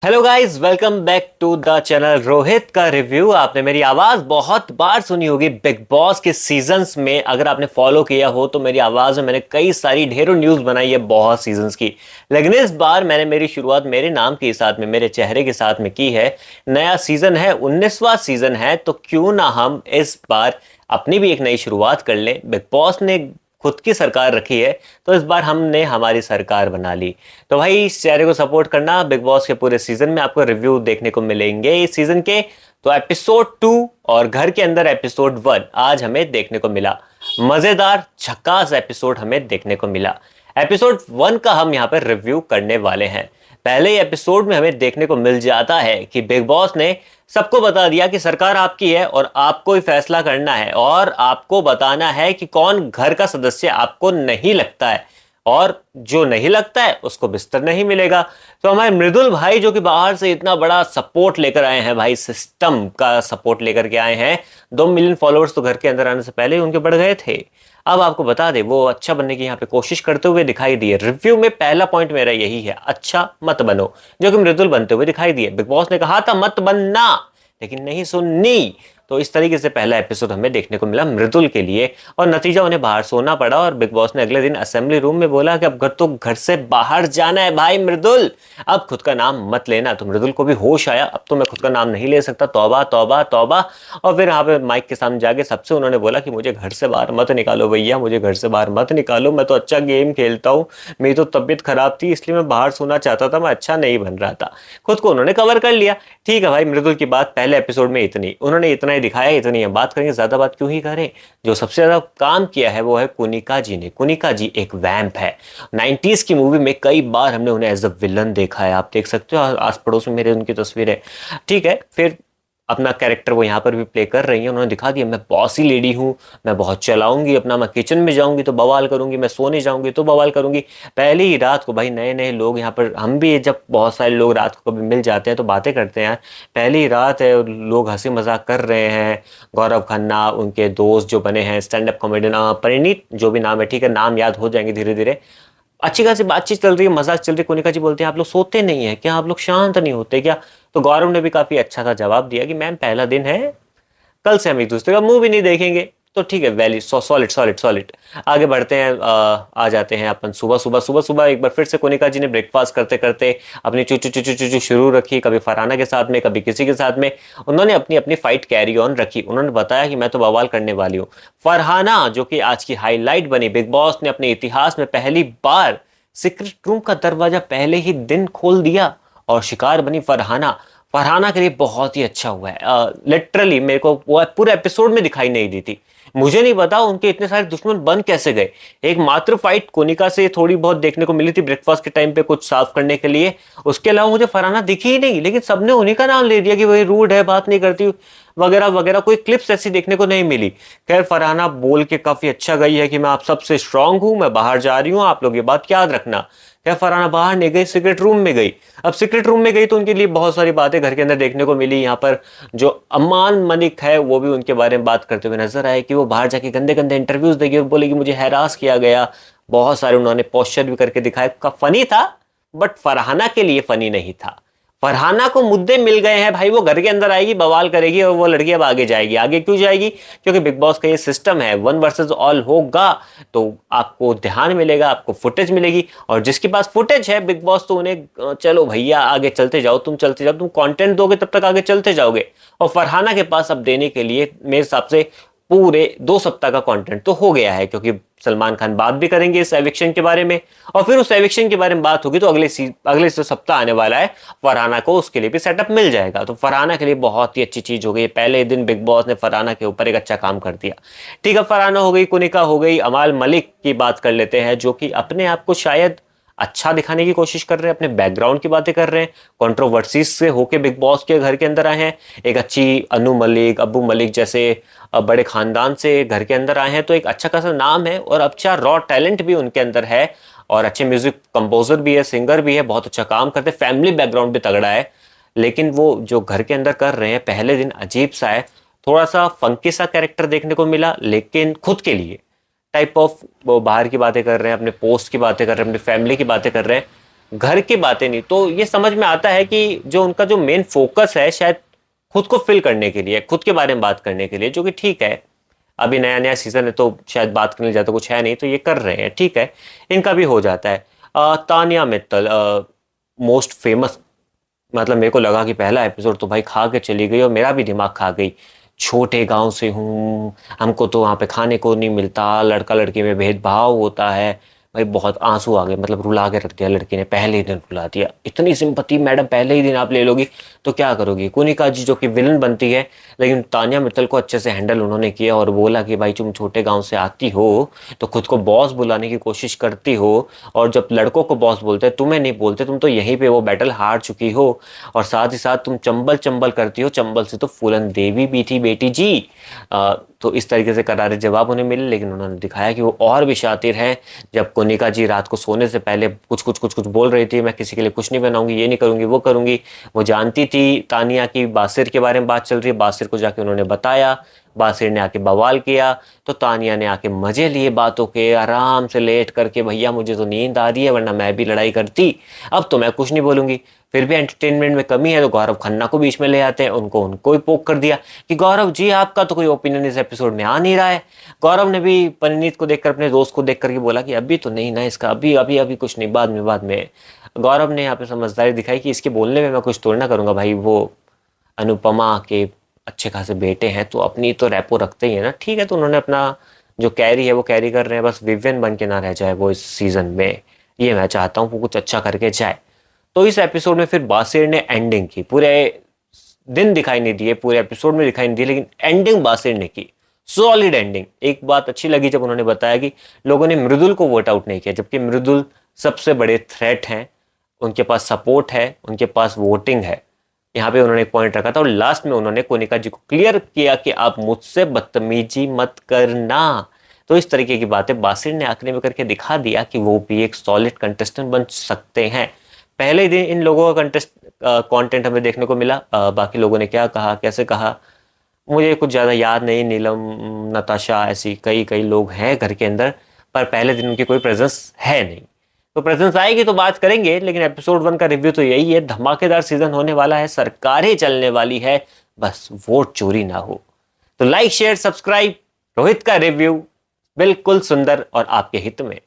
Hello guys, welcome back to the channel Rohit का review. आपने मेरी आवाज बहुत बार सुनी होगी बिग बॉस के सीजन्स में। अगर आपने फॉलो किया हो तो मेरी आवाज में मैंने कई सारी ढेरों न्यूज बनाई है बहुत सीजन्स की। लेकिन इस बार मैंने मेरी शुरुआत मेरे नाम के साथ में, मेरे चेहरे के साथ में की है। नया सीजन है, 19वां सीजन है, तो क्यों ना हम इस बार अपनी भी एक नई शुरुआत कर लें। बिग बॉस ने खुद की सरकार रखी है, तो इस बार हमने हमारी सरकार बना ली। तो भाई इस चेहरे को सपोर्ट करना। बिग बॉस के पूरे सीजन में आपको रिव्यू देखने को मिलेंगे इस सीजन के। तो एपिसोड 2 और घर के अंदर एपिसोड 1 आज हमें देखने को मिला। मजेदार झकास एपिसोड हमें देखने को मिला। एपिसोड 1 का हम यहाँ पर रिव्यू करने वाले हैं। पहले ही एपिसोड में हमें देखने को मिल जाता है कि बिग बॉस ने सबको बता दिया कि सरकार आपकी है और आपको ही फैसला करना है और आपको बताना है कि कौन घर का सदस्य आपको नहीं लगता है, और जो नहीं लगता है उसको बिस्तर नहीं मिलेगा। तो हमारे मृदुल भाई जो कि बाहर से इतना बड़ा सपोर्ट लेकर आए हैं, भाई सिस्टम का सपोर्ट लेकर के आए हैं। 2 मिलियन फॉलोअर्स तो घर के अंदर आने से पहले ही उनके बढ़ गए थे। अब आपको बता दे वो अच्छा बनने की यहाँ पे कोशिश करते हुए दिखाई दिए। रिव्यू में पहला पॉइंट मेरा यही है, अच्छा मत बनो, जो कि मृदुल बनते हुए दिखाई दिए। बिग बॉस ने कहा था मत बनना, लेकिन नहीं सुननी। तो इस तरीके से पहला एपिसोड हमें देखने को मिला मृदुल के लिए, और नतीजा उन्हें बाहर सोना पड़ा। और बिग बॉस ने अगले दिन असेंबली रूम में बोला कि अब घर से बाहर जाना है भाई मृदुल, अब खुद का नाम मत लेना। तो मृदुल को भी होश आया, अब तो मैं खुद का नाम नहीं ले सकता, तौबा तौबा तौबा। और फिर यहाँ पे माइक के सामने जाके सबसे उन्होंने बोला कि मुझे घर से बाहर मत निकालो भैया, मुझे घर से बाहर मत निकालो, मैं तो अच्छा गेम खेलता हूँ, मेरी तो तबीयत खराब थी इसलिए मैं बाहर सोना चाहता था, मैं अच्छा नहीं बन रहा था। खुद को उन्होंने कवर कर लिया। ठीक है भाई, मृदुल की बात पहले एपिसोड में इतनी, उन्होंने इतना ही दिखाया, इतनी है, बात करेंगे, ज्यादा बात क्यों ही करें। जो सबसे ज्यादा काम किया है वो है कुनिका जी ने। कुनिका जी एक वैम्प है। 90s की मूवी में कई बार हमने उन्हें एज अ विलन देखा है, आप देख सकते हो, आस पड़ोस में मेरे उनकी तस्वीर है। ठीक है, फिर अपना कैरेक्टर वो यहाँ पर भी प्ले कर रही है। उन्होंने दिखा दिया मैं बॉसी लेडी हूँ, मैं बहुत चलाऊंगी अपना, मैं किचन में जाऊंगी तो बवाल करूंगी, मैं सोने जाऊंगी तो बवाल करूंगी। पहली ही रात को भाई नए नए लोग यहाँ पर, हम भी जब बहुत सारे लोग रात को कभी मिल जाते हैं तो बातें करते हैं यार, पहली ही रात है, लोग हंसी मजाक कर रहे हैं। गौरव खन्ना, उनके दोस्त जो बने हैं स्टैंड अप कॉमेडियन परिणीत, जो भी नाम है, ठीक है, नाम याद हो जाएंगे धीरे धीरे। अच्छी खासी बातचीत चल रही है, मजाक चल रही है। कोनिका जी बोलते हैं आप लोग सोते नहीं है क्या, आप लोग शांत नहीं होते क्या। तो गौरव ने भी काफी अच्छा सा जवाब दिया कि मैम पहला दिन है, कल से हम एक दूसरे का मुंह भी नहीं देखेंगे। तो ठीक है, वैली सॉलिड सॉलिड सॉलिड। आगे बढ़ते हैं, आ जाते हैं अपन सुबह सुबह सुबह सुबह। एक बार फिर से कोनिका जी ने ब्रेकफास्ट करते करते अपनी चू चू चू चू चू चू शुरू रखी, कभी फरहाना के साथ में, कभी किसी के साथ में। उन्होंने अपनी अपनी फाइट कैरी ऑन रखी। उन्होंने बताया कि मैं तो बवाल करने वाली हूँ। फरहाना जो कि आज की हाईलाइट बनी, बिग बॉस ने अपने इतिहास में पहली बार सीक्रेट रूम का दरवाजा पहले ही दिन खोल दिया और शिकार बनी फरहाना। फरहाना के लिए बहुत ही अच्छा हुआ है। लिटरली मेरे को वो पूरे एपिसोड में दिखाई नहीं दी थी। मुझे नहीं पता उनके इतने सारे दुश्मन बन कैसे गए। एक मात्र फाइट कोनिका से थोड़ी बहुत देखने को मिली थी ब्रेकफास्ट के टाइम पे कुछ साफ करने के लिए, उसके अलावा मुझे फरहाना दिखी ही नहीं। लेकिन सबने उन्हीं का नाम ले दिया कि वही रूड है, बात नहीं करती वगैरह वगैरह। कोई क्लिप्स ऐसी देखने को नहीं मिली। खैर फरहाना बोल के काफी अच्छा गई है कि मैं आप सबसे स्ट्रांग हूं, मैं बाहर जा रही हूँ, आप लोग ये बात याद रखना। क्या फरहाना बाहर नहीं गई, सीक्रेट रूम में गई। अब सीक्रेट रूम में गई तो उनके लिए बहुत सारी बातें घर के अंदर देखने को मिली। यहाँ पर जो अमान मलिक है वो भी उनके बारे में बात करते हुए नजर आए कि वो बाहर जाके गंदे गंदे इंटरव्यूज देगी और बोलेगी मुझे हैरास किया गया। बहुत सारे उन्होंने पोस्चर भी करके दिखाया, का फनी था, बट फरहाना के लिए फनी नहीं था। फरहाना को मुद्दे मिल गए हैं भाई, वो घर के अंदर आएगी, बवाल करेगी और वो लड़की अब आगे जाएगी। आगे क्यों जाएगी? क्योंकि बिग बॉस का ये सिस्टम है, 1 वर्सेस ऑल होगा तो आपको ध्यान मिलेगा, आपको फुटेज मिलेगी। और जिसके पास फुटेज है बिग बॉस तो उन्हें चलो भैया आगे चलते जाओ, तुम चलते जाओ, तुम कंटेंट दोगे तब तक आगे चलते जाओगे। और फरहाना के पास अब देने के लिए मेरे हिसाब से पूरे 2 सप्ताह का कंटेंट तो हो गया है, क्योंकि सलमान खान बात भी करेंगे इस एविक्शन के बारे में, और फिर उस एविक्शन के बारे में बात होगी तो अगले जो सप्ताह आने वाला है फरहाना को उसके लिए भी सेटअप मिल जाएगा। तो फरहाना के लिए बहुत ही अच्छी चीज हो गई। पहले दिन बिग बॉस ने फरहाना के ऊपर एक अच्छा काम कर दिया। ठीक है, फरहाना हो गई, कुनिका हो गई। अमाल मलिक की बात कर लेते हैं, जो कि अपने आप को शायद अच्छा दिखाने की कोशिश कर रहे हैं, अपने बैकग्राउंड की बातें कर रहे हैं, कंट्रोवर्सीज से होके बिग बॉस के घर के अंदर आए हैं। एक अच्छी अनु मलिक, अब्बू मलिक जैसे बड़े खानदान से घर के अंदर आए हैं, तो एक अच्छा खासा नाम है और अच्छा रॉ टैलेंट भी उनके अंदर है, और अच्छे म्यूजिक कंपोजर भी है, सिंगर भी है, बहुत अच्छा काम करते हैं, फैमिली बैकग्राउंड भी तगड़ा है। लेकिन वो जो घर के अंदर कर रहे हैं पहले दिन अजीब सा है, थोड़ा सा फंकी सा कैरेक्टर देखने को मिला, लेकिन खुद के लिए टाइप ऑफ, वो बाहर की बातें कर रहे हैं, अपने पोस्ट की बातें कर रहे हैं, अपनी फैमिली की बातें कर रहे हैं। घर की बातें नहीं। तो ये समझ में आता है कि जो उनका जो मेन फोकस है शायद खुद को फिल करने के लिए, खुद के बारे में बात करने के लिए, जो कि ठीक है। अभी नया नया सीजन है तो शायद बात करने जाता कुछ है नहीं, तो ये कर रहे हैं, ठीक है, इनका भी हो जाता है। तानिया मित्तल मोस्ट फेमस, मतलब मेरे को लगा कि पहला एपिसोड तो भाई खा के चली गई और मेरा भी दिमाग खा गई। छोटे गांव से हूँ, हमको तो वहाँ पे खाने को नहीं मिलता, लड़का लड़की में भेदभाव होता है। भाई बहुत आंसू आ गए, मतलब रुला के रख दिया लड़की ने, पहले ही दिन रुला दिया। इतनी सिंपैथी मैडम पहले ही दिन आप ले लोगी तो क्या करोगी। कुनिका जी जो कि विलन बनती है, लेकिन तानिया मित्तल को अच्छे से हैंडल उन्होंने किया और बोला कि भाई तुम छोटे गांव से आती हो तो खुद को बॉस बुलाने की कोशिश करती हो, और जब लड़कों को बॉस बोलते हैं तुम्हें नहीं बोलते, तुम तो यहीं पे वो बैटल हार चुकी हो, और साथ ही साथ तुम चंबल चंबल करती हो, चंबल से तो फूलन देवी भी थी बेटी जी। तो इस तरीके से करारे जवाब उन्हें मिले, लेकिन उन्होंने दिखाया कि वो और भी शातिर हैं। जब कोनिका जी रात को सोने से पहले कुछ कुछ कुछ कुछ बोल रही थी, मैं किसी के लिए कुछ नहीं बनाऊंगी, ये नहीं करूंगी, वो करूंगी, वो जानती थी तानिया की बासिर के बारे में बात चल रही है, बासिर को जाके उन्होंने बताया, बासिर ने आके बवाल किया, तो तानिया ने आके मजे लिए बातों के, आराम से लेट करके भैया मुझे तो नींद आ रही है वरना मैं भी लड़ाई करती, अब तो मैं कुछ नहीं बोलूंगी। फिर भी एंटरटेनमेंट में कमी है तो गौरव खन्ना को बीच में ले आते हैं, उनको ही पोक कर दिया कि गौरव जी आपका तो कोई ओपिनियन इस एपिसोड में आ नहीं रहा है। गौरव ने भी परिणीत को देखकर, अपने दोस्त को देख करके बोला कि अभी तो नहीं ना इसका, अभी अभी अभी कुछ नहीं, बाद में। गौरव ने यहाँ पे समझदारी दिखाई कि इसके बोलने में मैं कुछ तोड़ ना करूंगा, भाई वो अनुपमा के अच्छे खासे बेटे हैं तो अपनी तो रैपो रखते ही है ना, ठीक है। तो उन्होंने अपना जो कैरी है वो कैरी कर रहे हैं, बस विवियन बन के ना रह जाए वो इस सीजन में, ये मैं चाहता हूँ वो कुछ अच्छा करके जाए। तो इस एपिसोड में फिर बासिर ने एंडिंग की, पूरे दिन दिखाई नहीं दिए, पूरे एपिसोड में दिखाई नहीं दिए, लेकिन एंडिंग बासिर ने की, सॉलिड एंडिंग। एक बात अच्छी लगी जब उन्होंने बताया कि लोगों ने मृदुल को वोट आउट नहीं किया, जबकि मृदुल सबसे बड़े थ्रेट हैं, उनके पास सपोर्ट है, उनके पास वोटिंग है। यहाँ पे उन्होंने एक पॉइंट रखा था और लास्ट में उन्होंने कोनिका जी को क्लियर किया कि आप मुझसे बदतमीजी मत करना। तो इस तरीके की बातें बासिर ने आखिरी में करके दिखा दिया कि वो भी एक सॉलिड कंटेस्टेंट बन सकते हैं। पहले ही दिन इन लोगों का कंटेंट हमें देखने को मिला। बाकी लोगों ने क्या कहा, कैसे कहा, मुझे कुछ ज़्यादा याद नहीं। नीलम, नताशा, ऐसी कई कई लोग हैं घर के अंदर, पर पहले दिन उनकी कोई प्रेजेंस है नहीं। तो प्रेजेंस आएगी तो बात करेंगे, लेकिन एपिसोड 1 का रिव्यू तो यही है, धमाकेदार सीजन होने वाला है, सरकारें चलने वाली है, बस वोट चोरी ना हो। तो लाइक शेयर सब्सक्राइब, रोहित का रिव्यू बिल्कुल सुंदर और आपके हित में।